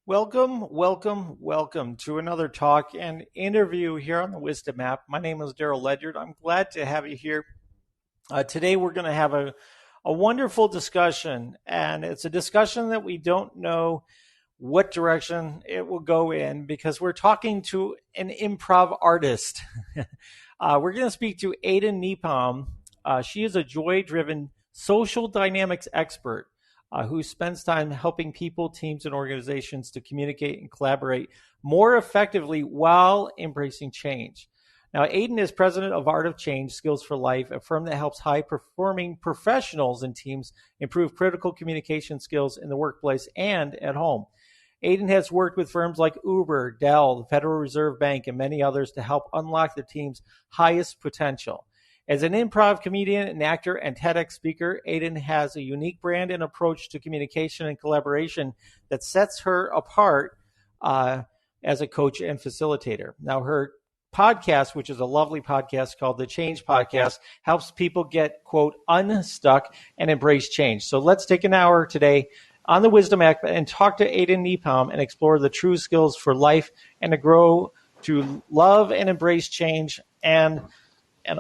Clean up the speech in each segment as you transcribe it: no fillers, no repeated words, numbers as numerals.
Welcome, welcome, welcome to another talk and interview here on the Wisdom app. My name is Daryl Ledyard. I'm glad to have you here. Today we're going to have a wonderful discussion, and it's a discussion that we don't know what direction it will go in because we're talking to an improv artist. We're going to speak to Aden Nepom. She is a joy-driven social dynamics expert who spends time helping people, teams, and organizations to communicate and collaborate more effectively while embracing change. Now, Aden is president of Art of Change Skills for Life, a firm that helps high-performing professionals and teams improve critical communication skills in the workplace and at home. Aden has worked with firms like Uber, Dell, the Federal Reserve Bank, and many others to help unlock the team's highest potential. As an improv comedian, an actor, and TEDx speaker, Aden has a unique brand and approach to communication and collaboration that sets her apart as a coach and facilitator. Now, her podcast, which is a lovely podcast called The Change Podcast, helps people get, quote, unstuck and embrace change. So let's take an hour today on the Wisdom Act and talk to Aden Nepom and explore the true skills for life and to grow to love and embrace change and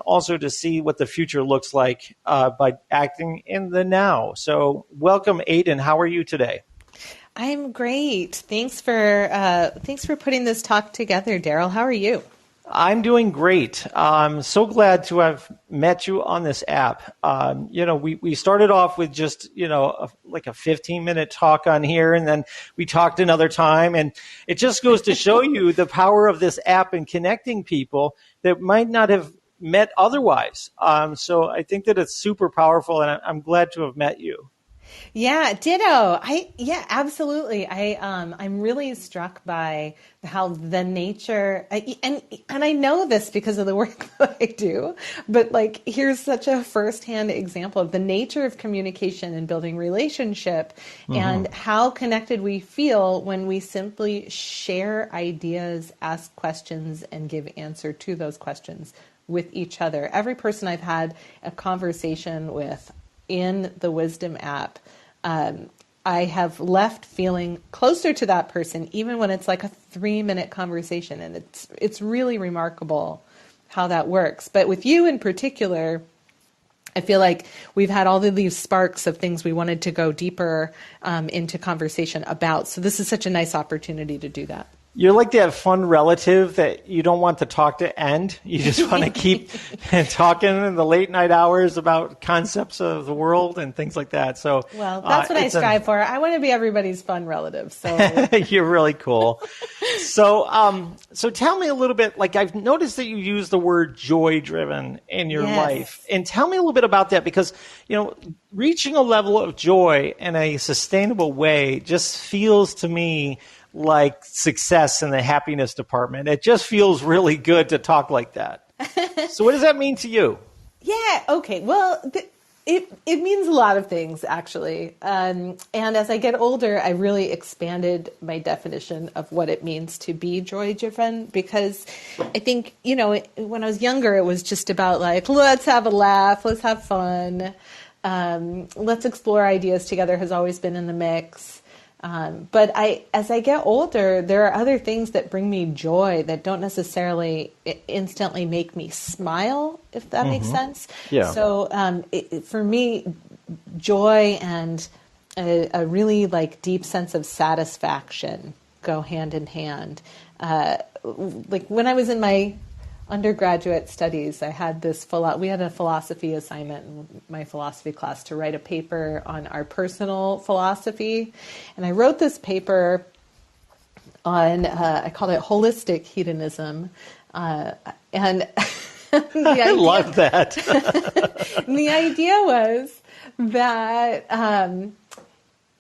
also to see what the future looks like by acting in the now. So welcome, Aden. How are you today? I'm great. Thanks for putting this talk together, Daryl. How are you? I'm doing great. I'm so glad to have met you on this app. We started off with just, like a 15-minute talk on here, and then we talked another time. And it just goes to show you the power of this app and connecting people that might not have met otherwise. So I think that it's super powerful, and I'm glad to have met you. Yeah, ditto. Absolutely. I'm really struck by how the nature, and I know this because of the work that I do, but here's such a firsthand example of the nature of communication and building relationship and how connected we feel when we simply share ideas, ask questions, and give answer to those questions with each other. Every person I've had a conversation with in the Wisdom app, I have left feeling closer to that person, even when it's like a 3-minute conversation. And it's really remarkable how that works. But with you in particular, I feel like we've had all of these sparks of things we wanted to go deeper into conversation about. So this is such a nice opportunity to do that. You're like that fun relative that you don't want the talk to end. You just want to keep talking in the late night hours about concepts of the world and things like that. So, well, that's what I strive for. I want to be everybody's fun relative. So you're really cool. So tell me a little bit. I've noticed that you use the word joy-driven in your life, and tell me a little bit about that because reaching a level of joy in a sustainable way just feels to me like success in the happiness department. It just feels really good to talk like that. So what does that mean to you? Yeah, okay. Well, it means a lot of things, actually. And as I get older, I really expanded my definition of what it means to be joy-driven because I think, when I was younger, it was just about let's have a laugh, let's have fun, let's explore ideas together has always been in the mix. But as I get older, there are other things that bring me joy that don't necessarily instantly make me smile, if that makes sense. Yeah. So for me, joy and a really deep sense of satisfaction go hand in hand. When I was in my undergraduate studies, I had we had a philosophy assignment in my philosophy class to write a paper on our personal philosophy. And I wrote this paper on, I called it holistic hedonism. And I love that. The idea was that,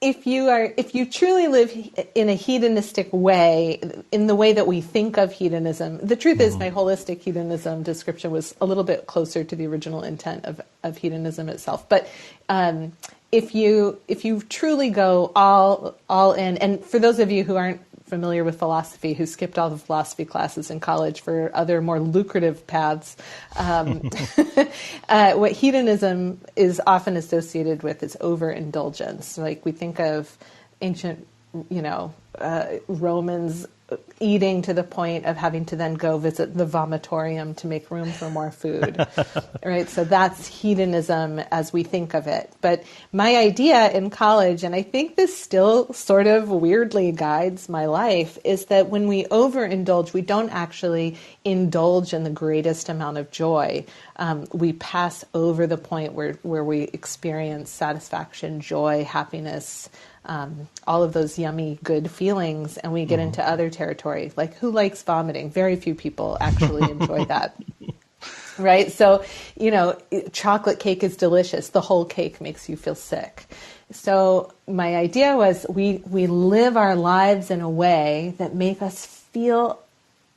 if you truly live in a hedonistic way, in the way that we think of hedonism, the truth is my holistic hedonism description was a little bit closer to the original intent of hedonism itself. But if you truly go all in, and for those of you who aren't familiar with philosophy, who skipped all the philosophy classes in college for other more lucrative paths, what hedonism is often associated with is overindulgence. We think of ancient Romans eating to the point of having to then go visit the vomitorium to make room for more food, right? So that's hedonism as we think of it. But my idea in college, and I think this still sort of weirdly guides my life, is that when we overindulge, we don't actually indulge in the greatest amount of joy. We pass over the point where we experience satisfaction, joy, happiness, all of those yummy, good feelings, and we get into other territory. Like, who likes vomiting? Very few people actually enjoy that. Right? So, chocolate cake is delicious. The whole cake makes you feel sick. So my idea was we live our lives in a way that make us feel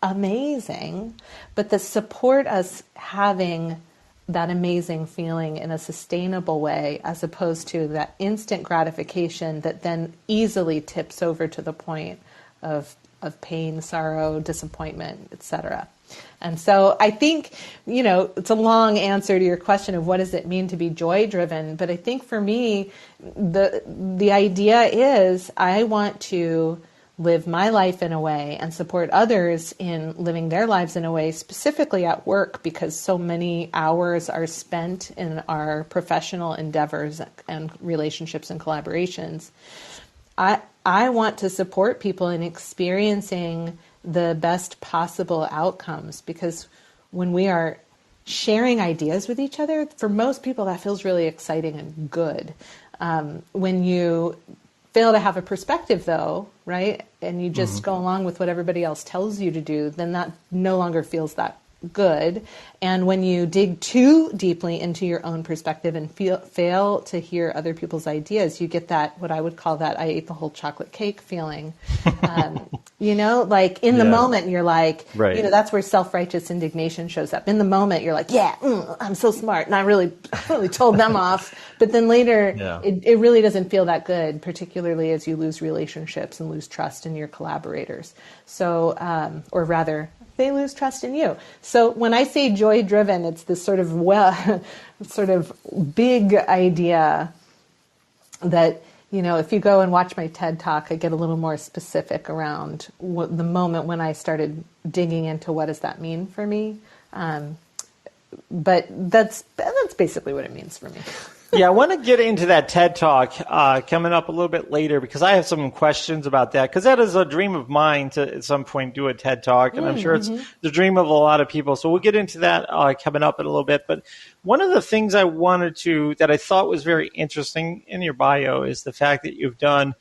amazing, but that support us having that amazing feeling in a sustainable way, as opposed to that instant gratification that then easily tips over to the point of pain, sorrow, disappointment, etc. And so I think, it's a long answer to your question of what does it mean to be joy-driven, but I think for me, the idea is I want to live my life in a way and support others in living their lives in a way, specifically at work, because so many hours are spent in our professional endeavors and relationships and collaborations. I want to support people in experiencing the best possible outcomes, because when we are sharing ideas with each other, for most people that feels really exciting and good. When you fail to have a perspective, though, right, and you just go along with what everybody else tells you to do, then that no longer feels that good. And when you dig too deeply into your own perspective and fail to hear other people's ideas, you get that, what I would call that I ate the whole chocolate cake feeling. Like in the moment, you're like, right. That's where self-righteous indignation shows up. In the moment, you're like, I'm so smart. And I really told them off. But then later, it really doesn't feel that good, particularly as you lose relationships and lose trust in your collaborators. So, or rather, they lose trust in you. So when I say joy-driven, it's this sort of big idea that, if you go and watch my TED Talk, I get a little more specific around the moment when I started digging into what does that mean for me. But that's basically what it means for me. Yeah, I want to get into that TED Talk coming up a little bit later, because I have some questions about that, because that is a dream of mine to at some point do a TED Talk, and I'm sure it's the dream of a lot of people. So we'll get into that coming up in a little bit. But one of the things that I thought was very interesting in your bio is the fact that you've done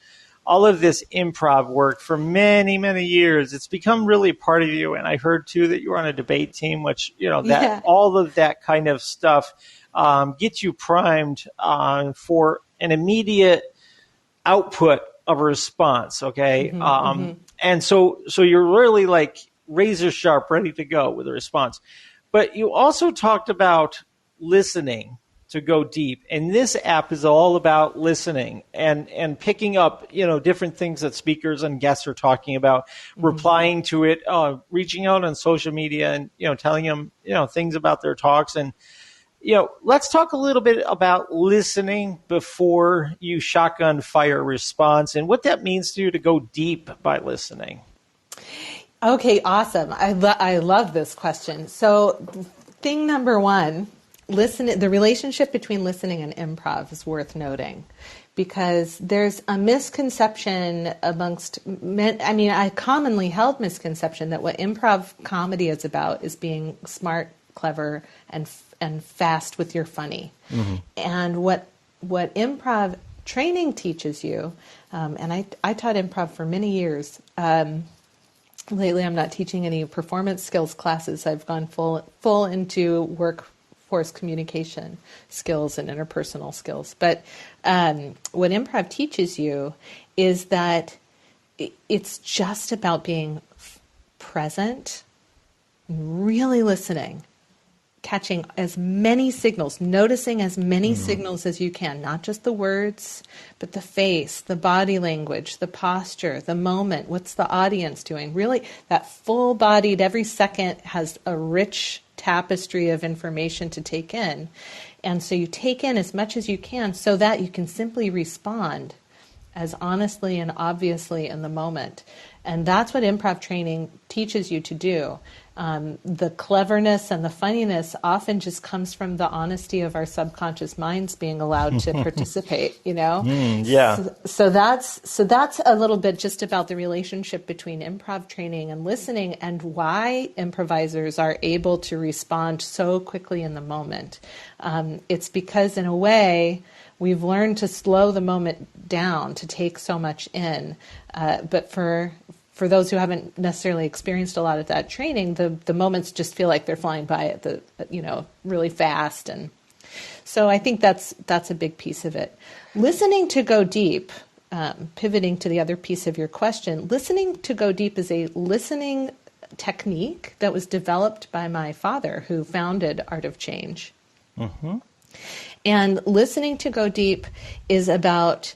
all of this improv work for many, many years. It's become really part of you. And I heard, too, that you were on a debate team, which, all of that kind of stuff get you primed for an immediate output of a response, okay? And so you're really like razor sharp, ready to go with a response. But you also talked about listening to go deep. And this app is all about listening and picking up, different things that speakers and guests are talking about, replying to it, reaching out on social media and, telling them, things about their talks. And let's talk a little bit about listening before you shotgun fire response and what that means to you to go deep by listening. Okay, awesome. I love this question. So thing number one, the relationship between listening and improv is worth noting, because there's a misconception amongst men. I mean, a commonly held misconception that what improv comedy is about is being smart, clever, and fast with your funny. And what improv training teaches you, and I taught improv for many years. Lately, I'm not teaching any performance skills classes. I've gone full into workforce communication skills and interpersonal skills. But what improv teaches you is that it's just about being present, really listening, catching as many signals, noticing as many signals as you can, not just the words, but the face, the body language, the posture, the moment, what's the audience doing? Really, that full-bodied, every second has a rich tapestry of information to take in. And so you take in as much as you can so that you can simply respond as honestly and obviously in the moment. And that's what improv training teaches you to do. The cleverness and the funniness often just comes from the honesty of our subconscious minds being allowed to participate, you know? Yeah. So that's a little bit just about the relationship between improv training and listening, and why improvisers are able to respond so quickly in the moment. It's because, in a way, we've learned to slow the moment down, to take so much in. But for those who haven't necessarily experienced a lot of that training, the moments just feel like they're flying by at the, really fast. And so I think that's a big piece of it. Listening to go deep, pivoting to the other piece of your question, listening to go deep is a listening technique that was developed by my father, who founded Art of Change. Mm-hmm. And listening to go deep is about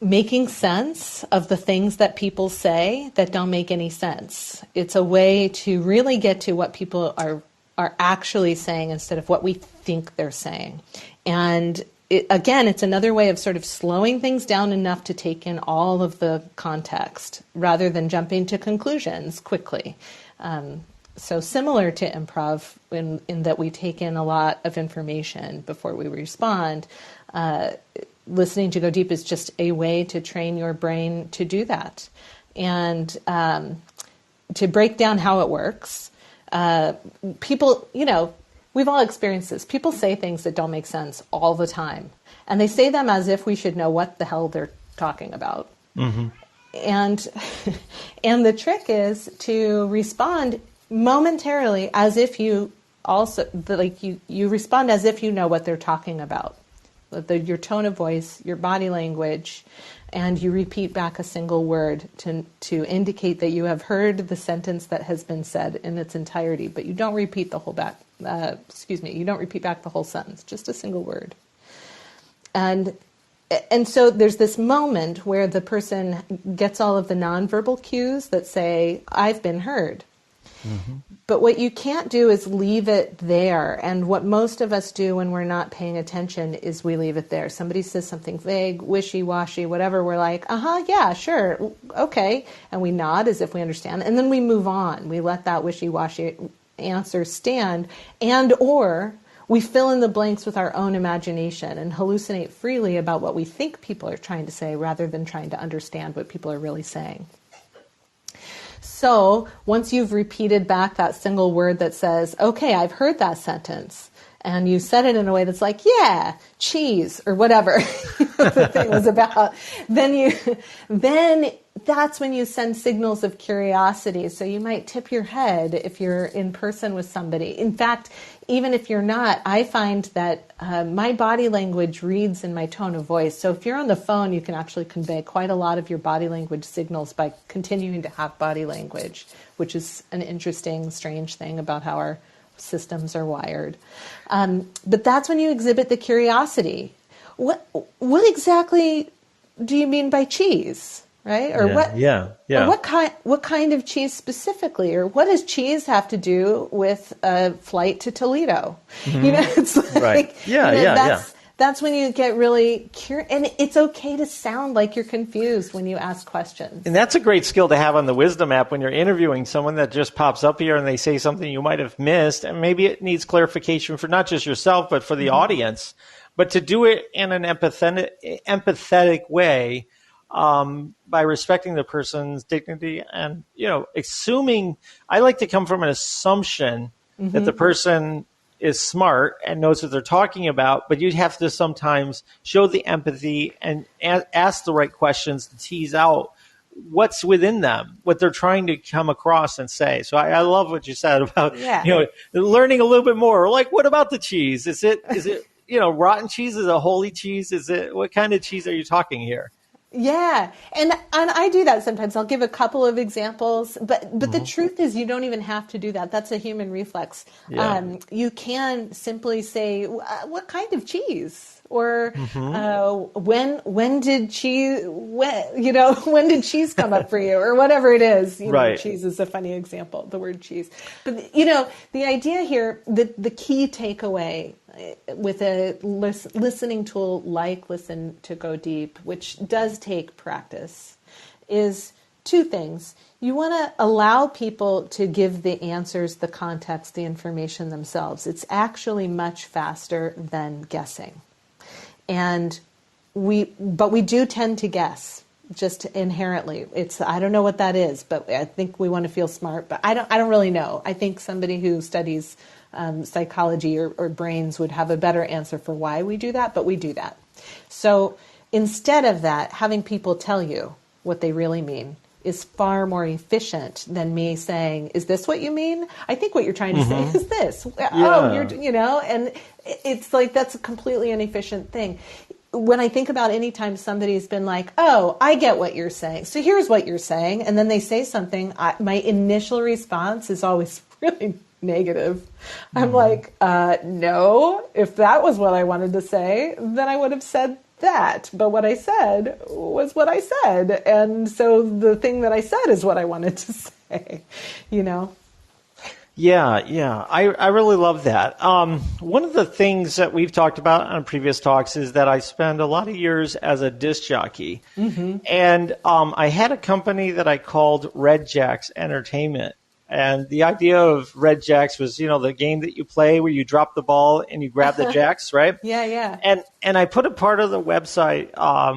making sense of the things that people say that don't make any sense. It's a way to really get to what people are actually saying instead of what we think they're saying. And again, it's another way of sort of slowing things down enough to take in all of the context rather than jumping to conclusions quickly. So similar to improv in that we take in a lot of information before we respond, listening to go deep is just a way to train your brain to do that. And to break down how it works, people, we've all experienced this. People say things that don't make sense all the time. And they say them as if we should know what the hell they're talking about. Mm-hmm. And and the trick is to respond momentarily as if you also, you respond as if you know what they're talking about. Your tone of voice, your body language, and you repeat back a single word to indicate that you have heard the sentence that has been said in its entirety, but you don't repeat the whole you don't repeat back the whole sentence, just a single word. And so there's this moment where the person gets all of the nonverbal cues that say, I've been heard. Mm-hmm. But what you can't do is leave it there. And what most of us do when we're not paying attention is we leave it there. Somebody says something vague, wishy-washy, whatever. We're like, yeah, sure, okay. And we nod as if we understand. And then we move on. We let that wishy-washy answer stand, or we fill in the blanks with our own imagination and hallucinate freely about what we think people are trying to say rather than trying to understand what people are really saying. So once you've repeated back that single word that says, okay, I've heard that sentence, and you said it in a way that's like, yeah, cheese, or whatever the thing was about, then that's when you send signals of curiosity. So you might tip your head if you're in person with somebody. In fact, even if you're not, I find that my body language reads in my tone of voice. So if you're on the phone, you can actually convey quite a lot of your body language signals by continuing to have body language, which is an interesting, strange thing about how our systems are wired. But that's when you exhibit the curiosity. What exactly do you mean by cheese? Right? Or Or what kind of cheese specifically? Or what does cheese have to do with a flight to Toledo? Mm-hmm. It's like, right. That's when you get really curious. And it's okay to sound like you're confused when you ask questions. And that's a great skill to have on the Wisdom app when you're interviewing someone that just pops up here and they say something you might have missed. And maybe it needs clarification for not just yourself, but for the audience. But to do it in an empathetic way, by respecting the person's dignity and, assuming, I like to come from an assumption that the person is smart and knows what they're talking about, but you have to sometimes show the empathy and ask the right questions to tease out what's within them, what they're trying to come across and say. So I love what you said about, learning a little bit more. Like, what about the cheese? Is it, rotten cheese? Is it holy cheese? What kind of cheese are you talking here? Yeah. And I do that sometimes. I'll give a couple of examples, but the truth is you don't even have to do that. That's a human reflex. Yeah. You can simply say, what kind of cheese? Or Mm-hmm. when did cheese when did cheese come up for you, or whatever it is. Right. Cheese is a funny example, the word cheese. But the idea here, the key takeaway with a listening tool like Listen to Go Deep, which does take practice, is two things. You want to allow people to give the answers, the context, the information themselves. It's actually much faster than guessing. And but we do tend to guess just inherently. I don't know what that is, but I think we want to feel smart, but I don't really know. I think somebody who studies psychology or brains would have a better answer for why we do that, but we do that. So instead of that, having people tell you what they really mean is far more efficient than me saying, is this what you mean? I think what you're trying to say is this. Yeah. Oh, and it's like, that's a completely inefficient thing. When I think about any time somebody's been like, oh, I get what you're saying, so here's what you're saying, and then they say something, my initial response is always really negative. I'm like, no, if that was what I wanted to say, then I would have said that. But what I said was what I said. And so the thing that I said is what I wanted to say, Yeah. I really love that. One of the things that we've talked about on previous talks is that I spend a lot of years as a disc jockey. Mm-hmm. And I had a company that I called Red Jacks Entertainment. And the idea of Red Jacks was, the game that you play where you drop the ball and you grab the jacks, right? Yeah. And I put a part of the website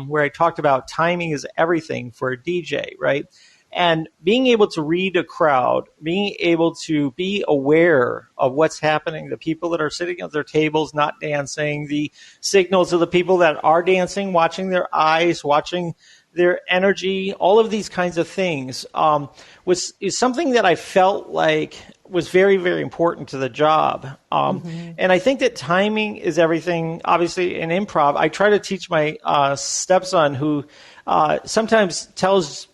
where I talked about timing is everything for a DJ, right? And being able to read a crowd, being able to be aware of what's happening, the people that are sitting at their tables not dancing, the signals of the people that are dancing, watching their eyes, watching their energy, all of these kinds of things is something that I felt like was very, very important to the job. And I think that timing is everything. Obviously, in improv, I try to teach my stepson who sometimes tries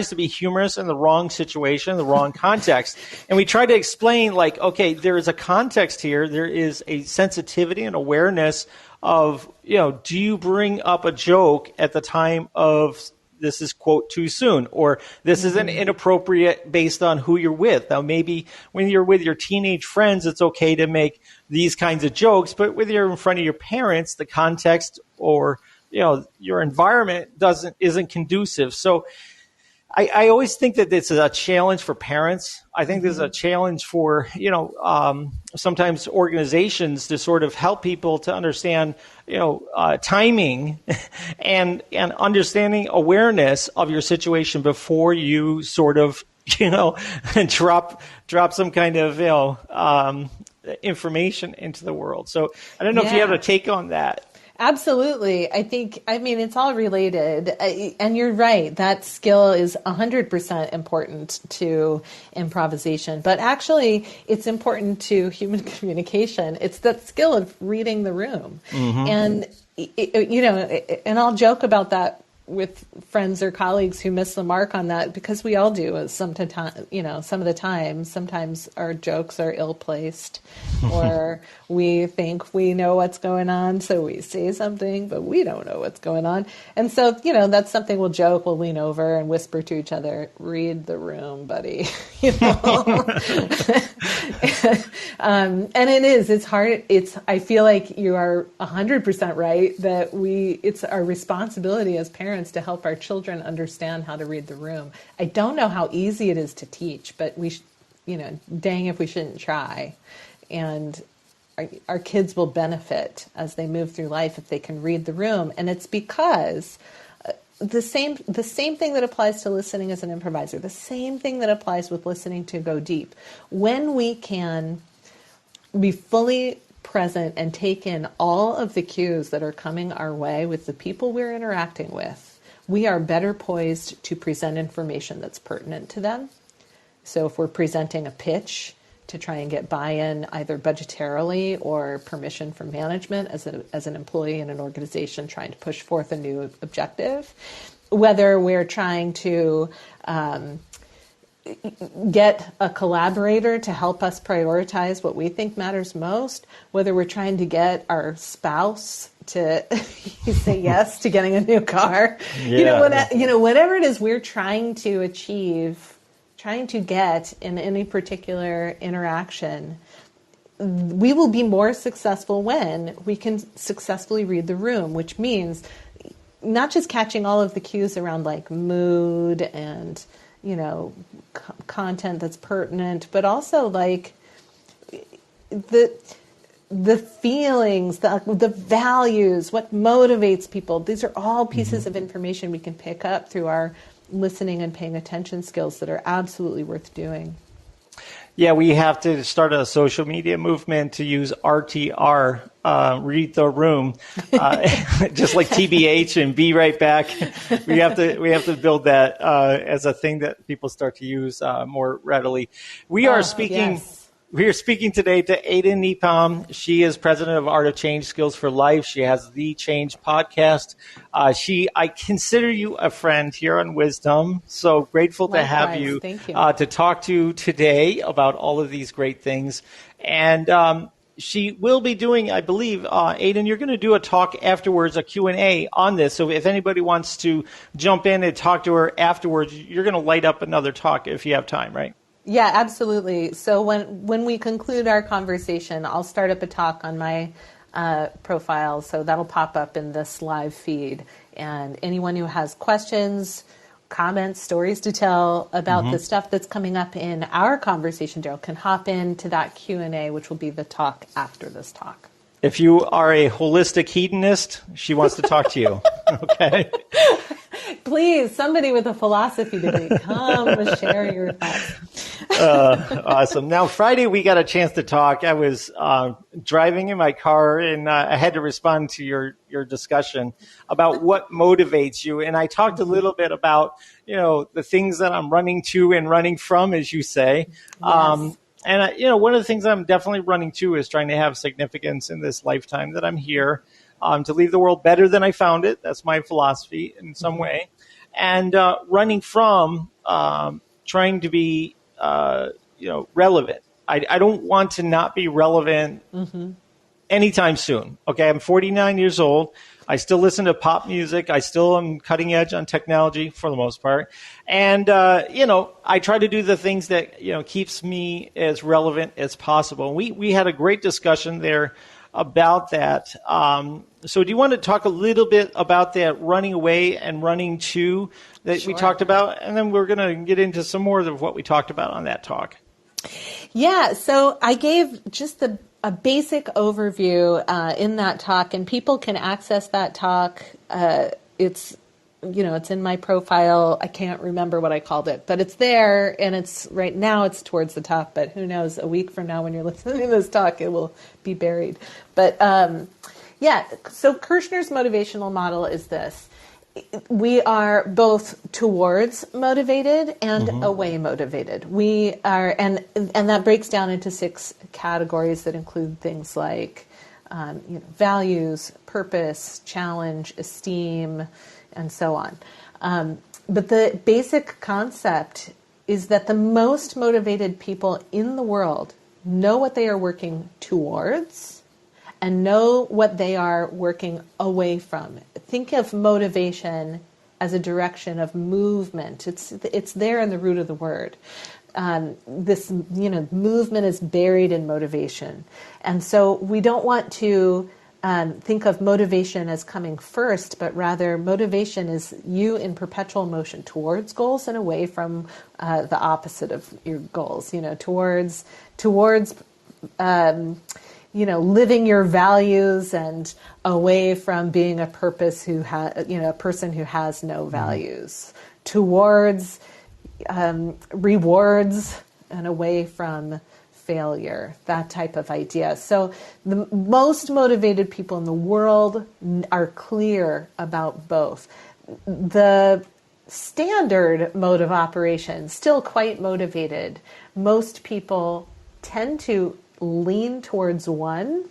to be humorous in the wrong situation, the wrong context. And we try to explain, like, okay, there is a context here. There is a sensitivity and awareness of, do you bring up a joke at the time of this is, quote, too soon, or this is an inappropriate based on who you're with. Now, maybe when you're with your teenage friends, it's okay to make these kinds of jokes, but when you're in front of your parents, the context or, your environment isn't conducive. So I always think that this is a challenge for parents. I think this is a challenge for, sometimes organizations to sort of help people to understand, timing and understanding awareness of your situation before you sort of, drop some kind of, information into the world. So I don't know if you have a take on that. Absolutely. I mean, it's all related. And you're right. That skill is 100% important to improvisation. But actually, it's important to human communication. It's that skill of reading the room. And, and I'll joke about that with friends or colleagues who miss the mark on that, because we all do some of the time. Sometimes our jokes are ill-placed or we think we know what's going on, so we say something, but we don't know what's going on. And so, that's something we'll joke, we'll lean over and whisper to each other, read the room, buddy. And it's hard. I feel like you are 100% right that it's our responsibility as parents to help our children understand how to read the room. I don't know how easy it is to teach, but dang if we shouldn't try. And our kids will benefit as they move through life if they can read the room. And it's because the same thing that applies to listening as an improviser, the same thing that applies with listening to Go Deep. When we can be fully present and take in all of the cues that are coming our way with the people we're interacting with, we are better poised to present information that's pertinent to them. So if we're presenting a pitch to try and get buy-in either budgetarily or permission from management as an employee in an organization trying to push forth a new objective, whether we're trying to get a collaborator to help us prioritize what we think matters most, whether we're trying to get our spouse to say yes to getting a new car, whatever it is we're trying to achieve, trying to get in any particular interaction, we will be more successful when we can successfully read the room, which means not just catching all of the cues around like mood and, content that's pertinent, but also like the feelings, the values, what motivates people. These are all pieces of information we can pick up through our listening and paying attention skills that are absolutely worth doing. Yeah, we have to start a social media movement to use RTR, read the room, just like TBH and be right back. We have to build that as a thing that people start to use more readily. We are speaking. Yes. We are speaking today to Aden Nepom. She is president of Art of Change Skills for Life. She has the Change podcast. I consider you a friend here on Wisdom. So grateful to have you, Thank you. To talk to today about all of these great things. And she will be doing, I believe, Aden, you're going to do a talk afterwards, a Q&A on this. So if anybody wants to jump in and talk to her afterwards, you're going to light up another talk if you have time, right? Yeah, absolutely. So when we conclude our conversation, I'll start up a talk on my profile, so that'll pop up in this live feed. And anyone who has questions, comments, stories to tell about the stuff that's coming up in our conversation, Daryl, can hop into that Q&A, which will be the talk after this talk. If you are a holistic hedonist, she wants to talk to you. Okay. Please, somebody with a philosophy degree, come share your thoughts. Awesome. Now, Friday, we got a chance to talk. I was driving in my car, and I had to respond to your discussion about what motivates you. And I talked a little bit about, the things that I'm running to and running from, as you say. Yes. And, one of the things I'm definitely running to is trying to have significance in this lifetime that I'm here, to leave the world better than I found it. That's my philosophy in some way. And running from trying to be, relevant. I don't want to not be relevant anytime soon. Okay, I'm 49 years old. I still listen to pop music. I still am cutting edge on technology for the most part. And, I try to do the things that, keeps me as relevant as possible. We had a great discussion there about that. So do you want to talk a little bit about that running away and running to that we talked about? And then we're going to get into some more of what we talked about on that talk. Yeah, so I gave just a basic overview in that talk, and people can access that talk. It's in my profile. I can't remember what I called it, but it's there, and it's right now it's towards the top, but who knows, a week from now when you're listening to this talk, it will be buried. But so Kirshner's motivational model is this. We are both towards motivated and away motivated. We are, and that breaks down into 6 categories that include things like, values, purpose, challenge, esteem, and so on. But the basic concept is that the most motivated people in the world know what they are working towards and know what they are working away from. Think of motivation as a direction of movement. It's there in the root of the word. This movement is buried in motivation, and so we don't want to think of motivation as coming first, but rather motivation is you in perpetual motion towards goals and away from the opposite of your goals. Towards living your values and away from being a person who has no values, towards rewards and away from failure, that type of idea. So the most motivated people in the world are clear about both. The standard mode of operation, still quite motivated. Most people tend to lean towards one,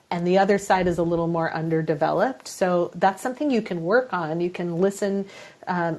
and the other side is a little more underdeveloped. So that's something you can work on. You can listen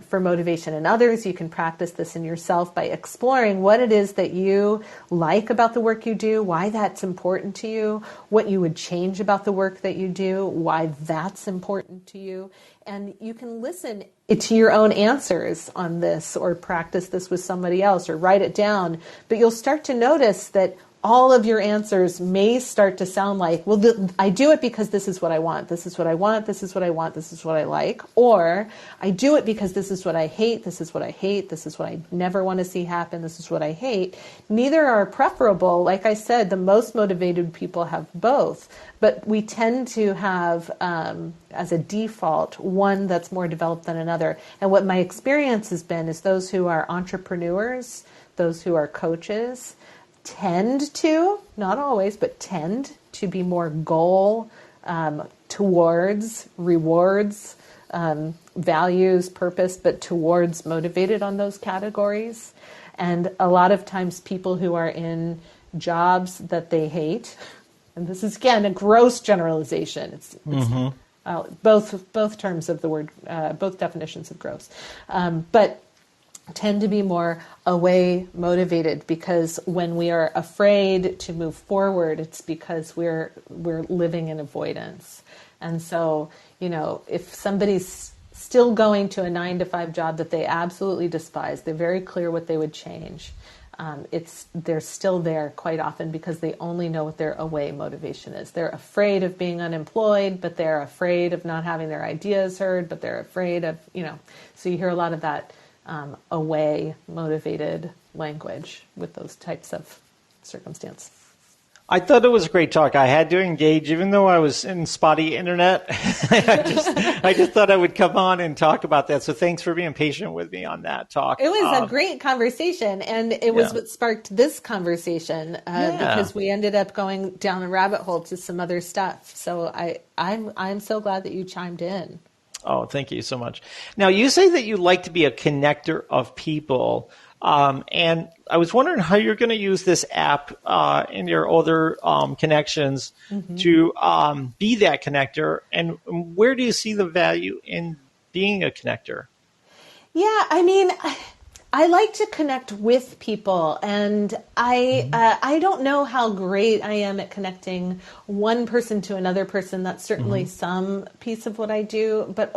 for motivation in others. You can practice this in yourself by exploring what it is that you like about the work you do, why that's important to you, what you would change about the work that you do, why that's important to you. And you can listen to your own answers on this, or practice this with somebody else, or write it down. But you'll start to notice that all of your answers may start to sound like, well, I do it because this is what I want. This is what I want. This is what I want. This is what I like. Or I do it because this is what I hate. This is what I hate. This is what I never want to see happen. This is what I hate. Neither are preferable. Like I said, the most motivated people have both. But we tend to have, as a default, one that's more developed than another. And what my experience has been is those who are entrepreneurs, those who are coaches, tend to, not always, but tend to be more goal towards rewards, values, purpose, but towards motivated on those categories. And a lot of times people who are in jobs that they hate, and this is, again, a gross generalization. It's both terms of the word, both definitions of gross. But tend to be more away motivated, because when we are afraid to move forward, it's because we're living in avoidance. And so, if somebody's still going to a 9-to-5 job that they absolutely despise, they're very clear what they would change. They're still there quite often because they only know what their away motivation is. They're afraid of being unemployed, but they're afraid of not having their ideas heard, but they're afraid of, so you hear a lot of that away motivated language with those types of circumstance. I thought it was a great talk. I had to engage, even though I was in spotty internet. I just thought I would come on and talk about that. So thanks for being patient with me on that talk. It was a great conversation, and it was what sparked this conversation because we ended up going down a rabbit hole to some other stuff. So I'm so glad that you chimed in. Oh, thank you so much. Now, you say that you like to be a connector of people. And I was wondering how you're going to use this app in your other connections to be that connector. And where do you see the value in being a connector? Yeah, I mean, I like to connect with people, and I don't know how great I am at connecting one person to another person. That's certainly some piece of what I do. But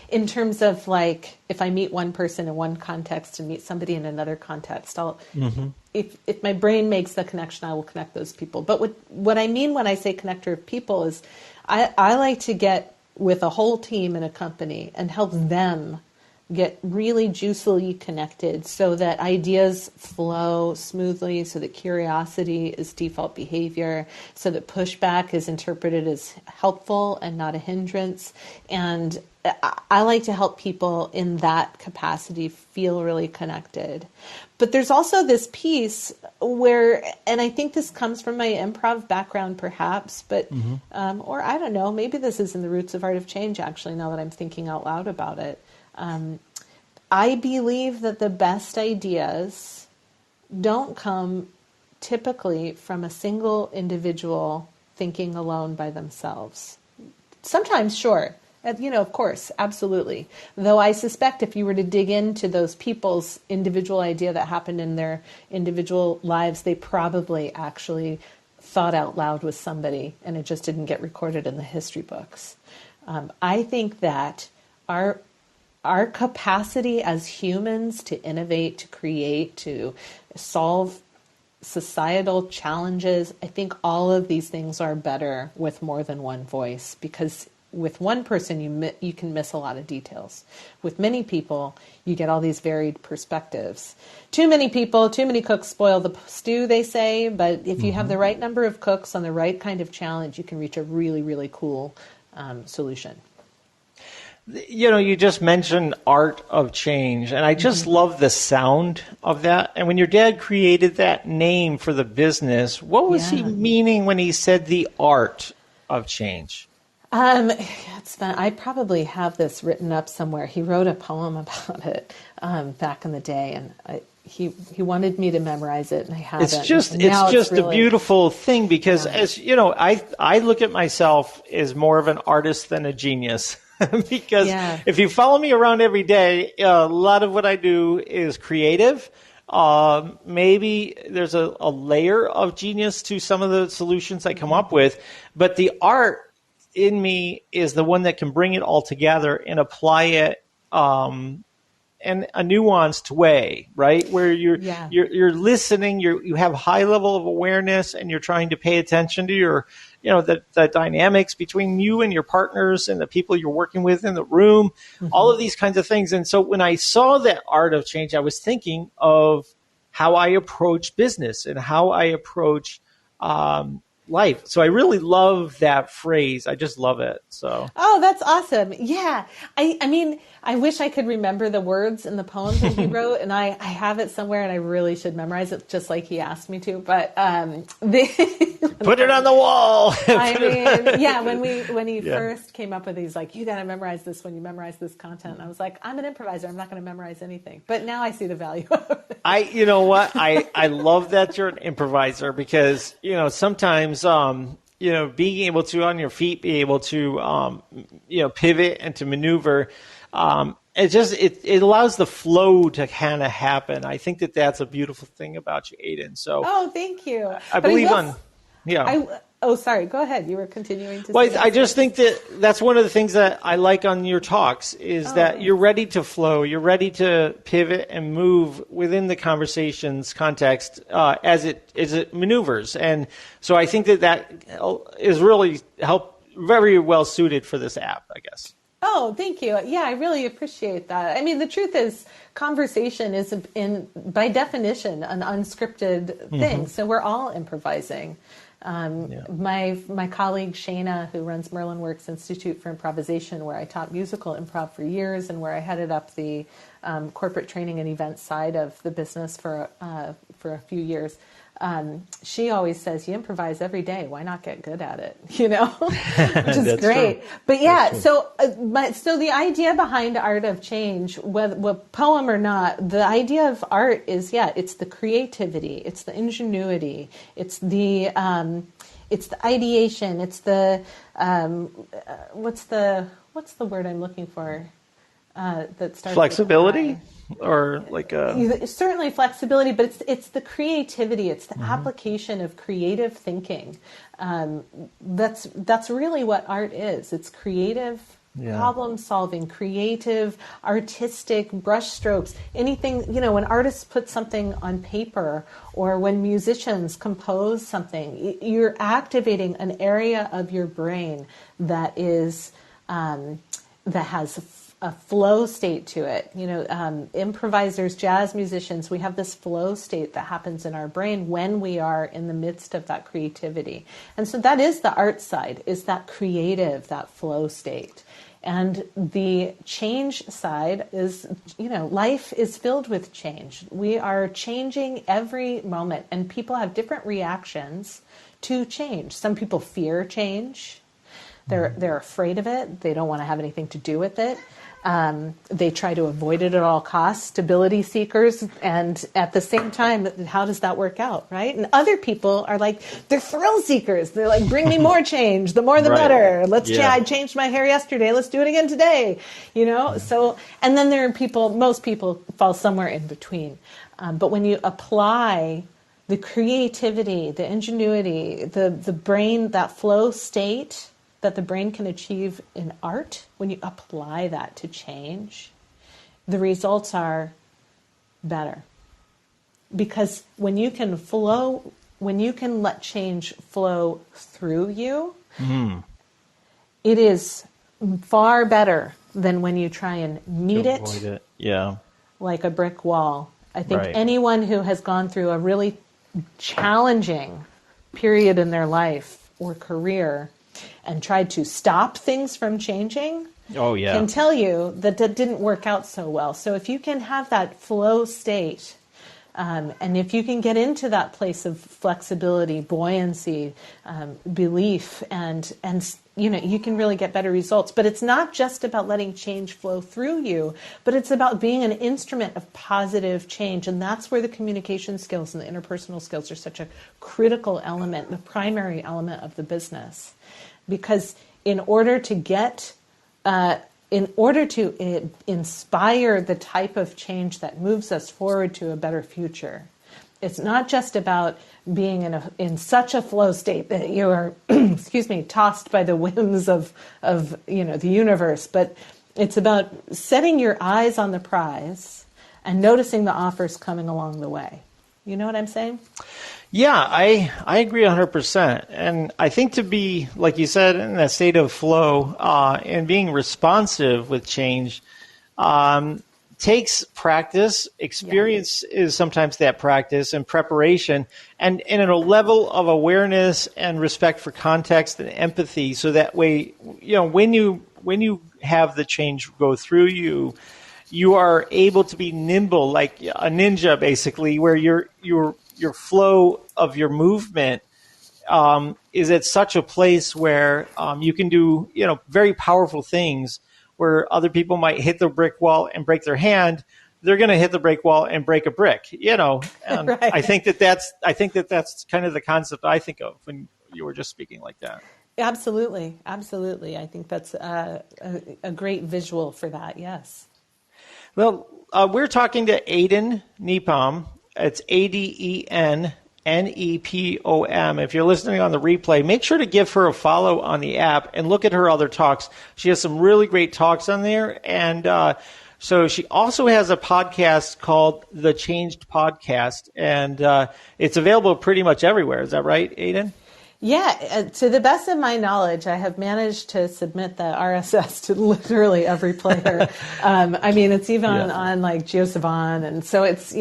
in terms of like, if I meet one person in one context and meet somebody in another context, if my brain makes the connection, I will connect those people. But what I mean when I say connector of people is I like to get with a whole team in a company and help them get really juicily connected so that ideas flow smoothly, so that curiosity is default behavior, so that pushback is interpreted as helpful and not a hindrance. And I like to help people in that capacity feel really connected. But there's also this piece where, and I think this comes from my improv background perhaps, but, or I don't know, maybe this is in the roots of Art of Change actually, now that I'm thinking out loud about it. I believe that the best ideas don't come typically from a single individual thinking alone by themselves. Sometimes, sure, of course, absolutely. Though I suspect if you were to dig into those people's individual idea that happened in their individual lives, they probably actually thought out loud with somebody and it just didn't get recorded in the history books. I think that our capacity as humans to innovate, to create, to solve societal challenges, I think all of these things are better with more than one voice, because with one person you can miss a lot of details. With many people, you get all these varied perspectives. Too many people, too many cooks spoil the stew, they say, but if you have the right number of cooks on the right kind of challenge, you can reach a really, really cool solution. You just mentioned Art of Change, and I just love the sound of that. And when your dad created that name for the business, what was he meaning when he said the art of change? It's fun. I probably have this written up somewhere. He wrote a poem about it back in the day, and he wanted me to memorize it, and I haven't. It's just really a beautiful thing because, as you know, I look at myself as more of an artist than a genius. because Yeah. if you follow me around every day, a lot of what I do is creative. Maybe there's a layer of genius to some of the solutions I come up with, but the art in me is the one that can bring it all together and apply it in a nuanced way, right? Where Yeah. you're listening, you have high level of awareness, and you're trying to pay attention to your, the dynamics between you and your partners and the people you're working with in the room, all of these kinds of things. And so when I saw that art of change, I was thinking of how I approach business and how I approach life. So I really love that phrase. I just love it. So. Oh, that's awesome. Yeah. I mean, I wish I could remember the words in the poem that he wrote, and I have it somewhere, and I really should memorize it just like he asked me to. But Put it on the wall. I mean, yeah, when he first came up with it, he's like, you got to memorize this when you memorize this content. And I was like, I'm an improviser. I'm not going to memorize anything. But now I see the value of it. You know what? I love that you're an improviser because, sometimes, being able to on your feet, be able to, pivot and to maneuver, it allows the flow to kind of happen. I think that's a beautiful thing about you, Aden. So, Oh, thank you. I believe Sorry, go ahead. You were continuing to Well, say I just think that's one of the things that I like on your talks is that you're ready to flow, you're ready to pivot and move within the conversation's context as it maneuvers, and so I think that is really very well suited for this app, I guess. Oh, thank you. Yeah, I really appreciate that. I mean, the truth is, conversation is, by definition, an unscripted thing. So we're all improvising. My colleague Shayna, who runs Merlin Works Institute for Improvisation, where I taught musical improv for years, and where I headed up the corporate training and event side of the business for a few years. She always says, you improvise every day. Why not get good at it? Which is great. True. But yeah, so the idea behind Art of Change, whether poem or not, the idea of art is, it's the creativity, it's the ingenuity, it's the ideation, it's the what's the word I'm looking for? That starts flexibility, or like certainly flexibility, but it's the creativity, it's the application of creative thinking. That's really what art is. It's creative problem solving, creative, artistic brushstrokes. Anything, when artists put something on paper, or when musicians compose something, you're activating an area of your brain that is that has a flow state to it. Improvisers, jazz musicians, we have this flow state that happens in our brain when we are in the midst of that creativity. And so that is the art side, is that creative, that flow state. And the change side is, life is filled with change. We are changing every moment, and people have different reactions to change. Some people fear change. They're afraid of it. They don't want to have anything to do with it. They try to avoid it at all costs, stability seekers, and at the same time, how does that work out, right? And other people are like, they're thrill seekers. They're like, bring me more change, the more the better. I changed my hair yesterday, let's do it again today, So, and then there are most people fall somewhere in between. But when you apply the creativity, the ingenuity, the brain, that flow state that the brain can achieve in art, when you apply that to change, the results are better. Because when you can let change flow through you, it is far better than when you try and meet it. Yeah. Like a brick wall. I think anyone who has gone through a really challenging period in their life or career and tried to stop things from changing, can tell you that didn't work out so well. So if you can have that flow state, and if you can get into that place of flexibility, buoyancy, belief, and you can really get better results. But it's not just about letting change flow through you, but it's about being an instrument of positive change. And that's where the communication skills and the interpersonal skills are such a critical element, the primary element of the business. Because in order to get in order to inspire the type of change that moves us forward to a better future. It's not just about being in such a flow state that you are, excuse me, tossed by the whims of the universe, but it's about setting your eyes on the prize and noticing the offers coming along the way. You know what I'm saying? Yeah, I agree 100%. And I think to be, like you said, in that state of flow and being responsive with change takes practice. Experience is sometimes that practice and preparation and at a level of awareness and respect for context and empathy. So that way, when you have the change go through you, you are able to be nimble, like a ninja, basically, where your flow of your movement is at such a place where you can do very powerful things. Where other people might hit the brick wall and break their hand, they're going to hit the brick wall and break a brick. And Right. I think that's kind of the concept I think of when you were just speaking like that. Absolutely. Absolutely. I think that's a great visual for that. Yes. Well, we're talking to Aden Nepom. It's Aden Nepom. If you're listening on the replay, make sure to give her a follow on the app and look at her other talks. She has some really great talks on there. And so she also has a podcast called The Changed Podcast. And it's available pretty much everywhere. Is that right, Aden? Yeah, to the best of my knowledge, I have managed to submit the RSS to literally every player. I mean, it's even on like JioSaavn, and so it's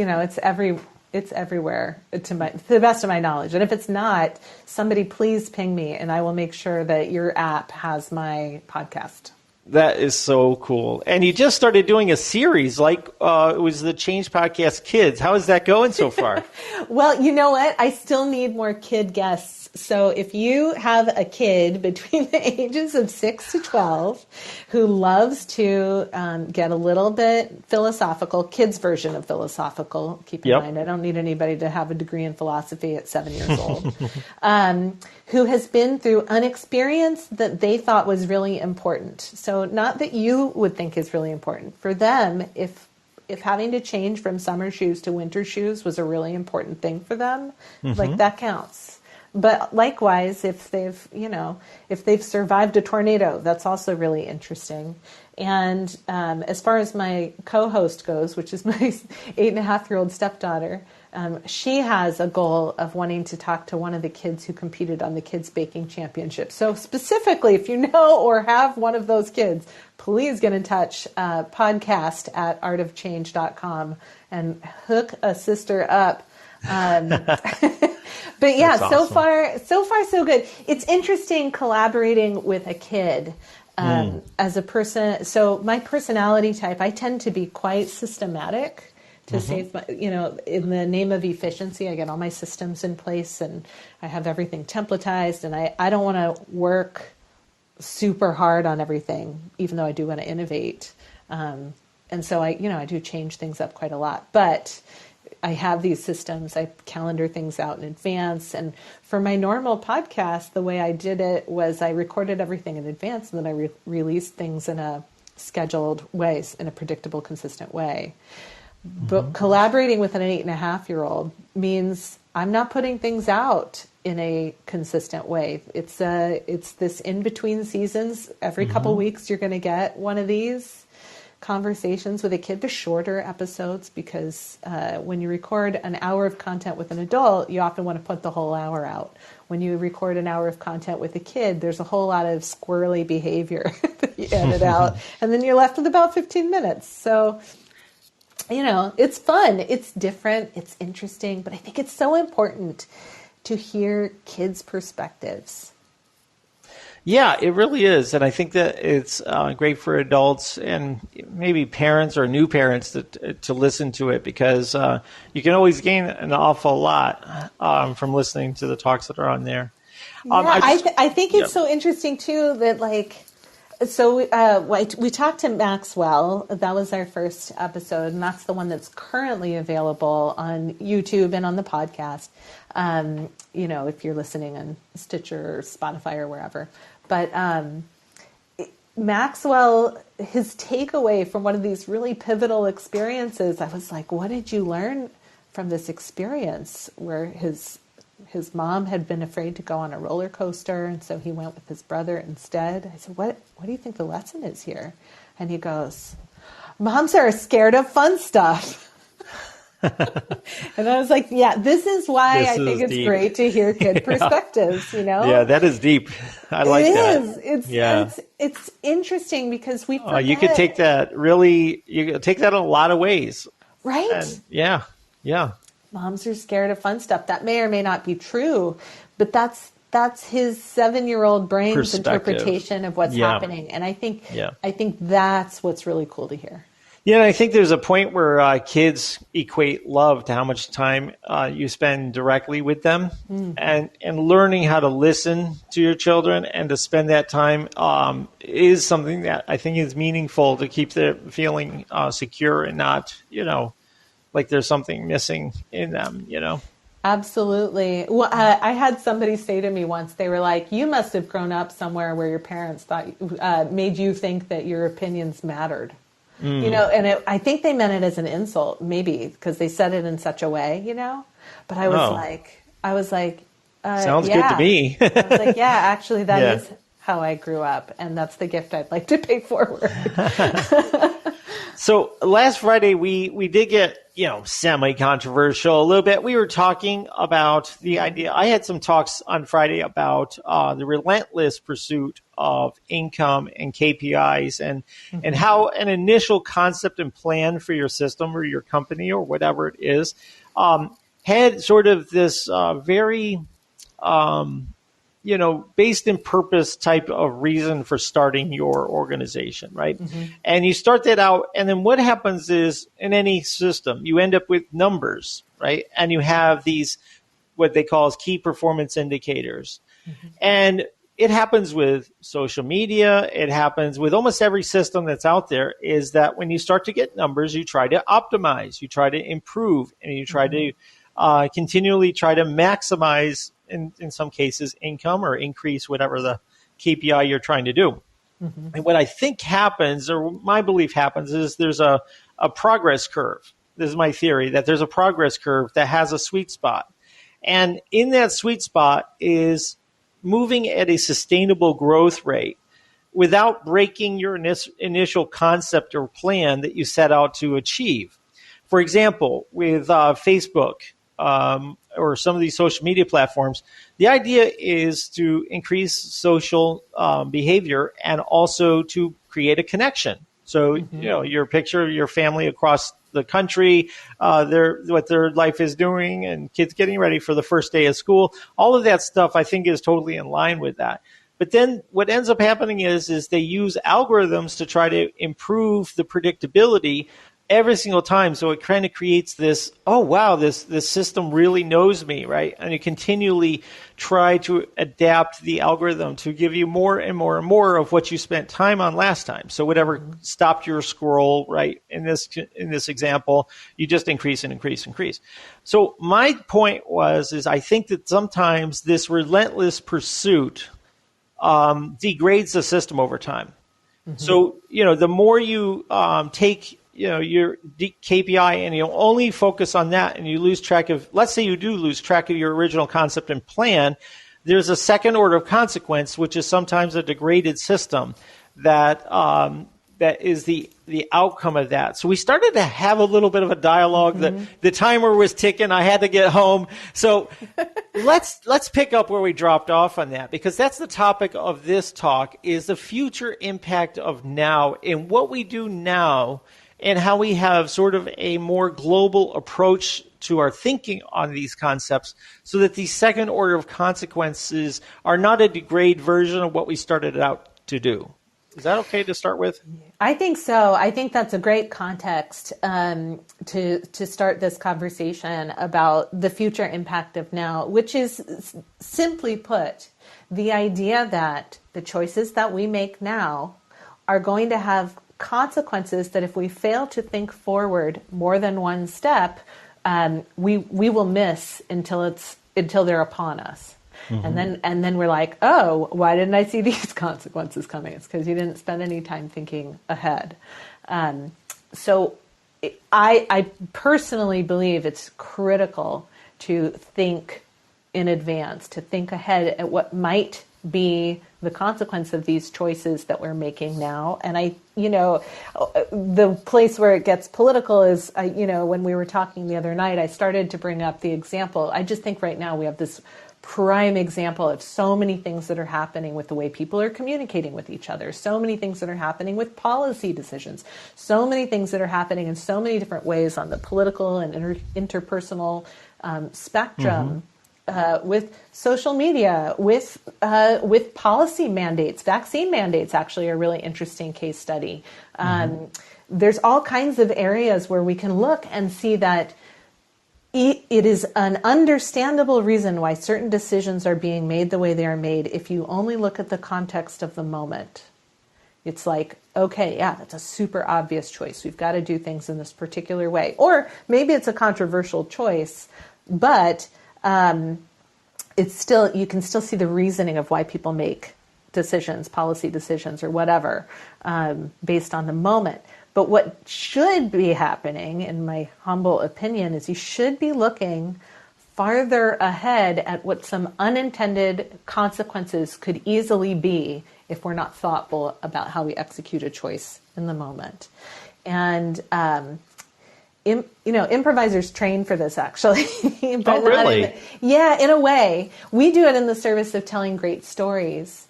it's everywhere to the best of my knowledge. And if it's not, somebody please ping me, and I will make sure that your app has my podcast. That is so cool. And you just started doing a series, like it was the Change Podcast Kids. How is that going so far? Well, you know what? I still need more kid guests. So if you have a kid between the ages of 6 to 12 who loves to get a little bit philosophical, kids' version of philosophical, keep in mind, I don't need anybody to have a degree in philosophy at 7 years old, who has been through an experience that they thought was really important. So not that you would think is really important. For them, if having to change from summer shoes to winter shoes was a really important thing for them, like that counts. But likewise, if they've survived a tornado, that's also really interesting. And as far as my co-host goes, which is my 8.5-year-old stepdaughter, she has a goal of wanting to talk to one of the kids who competed on the Kids Baking Championship. So specifically, if you know or have one of those kids, please get in touch, podcast at artofchange.com and hook a sister up. But yeah, awesome. so far, so good. It's interesting collaborating with a kid as a person. So my personality type, I tend to be quite systematic to save my, in the name of efficiency. I get all my systems in place and I have everything templatized, and I don't want to work super hard on everything, even though I do want to innovate. And so I do change things up quite a lot, but I have these systems. I calendar things out in advance. And for my normal podcast, the way I did it was I recorded everything in advance, and then I released things in a scheduled way, in a predictable, consistent way. But collaborating with an 8.5-year-old means I'm not putting things out in a consistent way. It's this in between seasons. Every couple weeks, you're going to get one of these conversations with a kid. They're shorter episodes because when you record an hour of content with an adult, you often want to put the whole hour out. When you record an hour of content with a kid, there's a whole lot of squirrely behavior that you edit out, and then you're left with about 15 minutes. So, it's fun, it's different, it's interesting, but I think it's so important to hear kids' perspectives. Yeah, it really is. And I think that it's great for adults and maybe parents or new parents to listen to it, because you can always gain an awful lot from listening to the talks that are on there. I think it's so interesting, too, that we talked to Maxwell. That was our first episode, and that's the one that's currently available on YouTube and on the podcast. If you're listening on Stitcher or Spotify or wherever. But Maxwell, his takeaway from one of these really pivotal experiences, I was like, what did you learn from this experience where his mom had been afraid to go on a roller coaster, and so he went with his brother instead? I said, what do you think the lesson is here? And he goes, moms are scared of fun stuff. And I was like, yeah, this is why I think it's deep. great to hear kid perspectives, you know? Yeah, that is deep. I like that. It is. It's interesting because we forget. You could take that you could take that in a lot of ways. Right? And yeah. Moms are scared of fun stuff. That may or may not be true, but that's his 7-year-old brain's interpretation of what's happening. And I think that's what's really cool to hear. Yeah, and I think there's a point where kids equate love to how much time you spend directly with them, and learning how to listen to your children and to spend that time is something that I think is meaningful to keep them feeling secure and not, like there's something missing in them, Absolutely. Well, I had somebody say to me once, they were like, you must have grown up somewhere where your parents made you think that your opinions mattered. And I think they meant it as an insult, maybe, because they said it in such a way, But I was like, sounds good to me. I was like, yeah, actually, that is how I grew up, and that's the gift I'd like to pay forward. So last Friday, we did get, semi-controversial a little bit. We were talking about the idea. I had some talks on Friday about the relentless pursuit of income and KPIs and how an initial concept and plan for your system or your company or whatever it is had sort of this very based in purpose type of reason for starting your organization, right? Mm-hmm. And you start that out, and then what happens is in any system, you end up with numbers, right? And you have these, what they call as key performance indicators. Mm-hmm. And it happens with social media. It happens with almost every system that's out there, is that when you start to get numbers, you try to optimize, you try to improve, and you try to continually try to maximize, in some cases, income or increase whatever the KPI you're trying to do. Mm-hmm. And what I think happens, or my belief happens, is there's a progress curve. This is my theory, that there's a progress curve that has a sweet spot. And in that sweet spot is moving at a sustainable growth rate without breaking your initial concept or plan that you set out to achieve. For example, with Facebook, or some of these social media platforms, the idea is to increase social behavior and also to create a connection. So, your picture of your family across the country, what their life is doing, and kids getting ready for the first day of school, all of that stuff I think is totally in line with that. But then what ends up happening is they use algorithms to try to improve the predictability every single time. So it kind of creates this, oh, wow, this system really knows me, right? And you continually try to adapt the algorithm to give you more and more and more of what you spent time on last time. So whatever stopped your scroll, right, in this example, you just increase and increase and increase. So my point is I think that sometimes this relentless pursuit degrades the system over time. Mm-hmm. So, the more you take your KPI and you only focus on that and you lose track of, let's say you do lose track of your original concept and plan, there's a second order of consequence, which is sometimes a degraded system that is the outcome of that. So we started to have a little bit of a dialogue. Mm-hmm. The timer was ticking. I had to get home. So let's pick up where we dropped off on that, because that's the topic of this talk, is the future impact of now and what we do now, and how we have sort of a more global approach to our thinking on these concepts, so that these second order of consequences are not a degrade version of what we started out to do. Is that okay to start with? I think so. I think that's a great context to start this conversation about the future impact of now, which is, simply put, the idea that the choices that we make now are going to have consequences that if we fail to think forward more than one step, we will miss until they're upon us. And then we're like, oh, why didn't I see these consequences coming? It's because you didn't spend any time thinking ahead. So I personally believe it's critical to think in advance, to think ahead at what might be the consequence of these choices that we're making now. And the place where it gets political is, when we were talking the other night, I started to bring up the example. I just think right now we have this prime example of so many things that are happening with the way people are communicating with each other, so many things that are happening with policy decisions, so many things that are happening in so many different ways on the political and interpersonal spectrum. With social media, with policy mandates. Vaccine mandates actually are a really interesting case study. There's all kinds of areas where we can look and see that it is an understandable reason why certain decisions are being made the way they are made if you only look at the context of the moment. It's like, okay, yeah, that's a super obvious choice. We've got to do things in this particular way. Or maybe it's a controversial choice, but it's still, you can still see the reasoning of why people make decisions, policy decisions or whatever, based on the moment. But what should be happening, in my humble opinion, is you should be looking farther ahead at what some unintended consequences could easily be if we're not thoughtful about how we execute a choice in the moment. And improvisers train for this, actually. But oh, really? In a way. We do it in the service of telling great stories.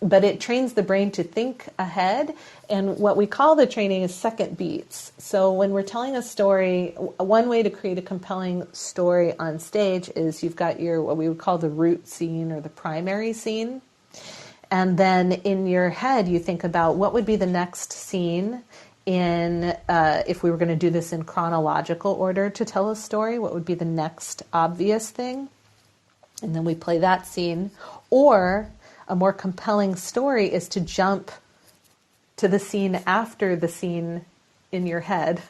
But it trains the brain to think ahead. And what we call the training is second beats. So when we're telling a story, one way to create a compelling story on stage is you've got your, what we would call the root scene or the primary scene. And then in your head, you think about what would be the next scene in, if we were going to do this in chronological order to tell a story, what would be the next obvious thing? And then we play that scene. Or a more compelling story is to jump to the scene after the scene in your head.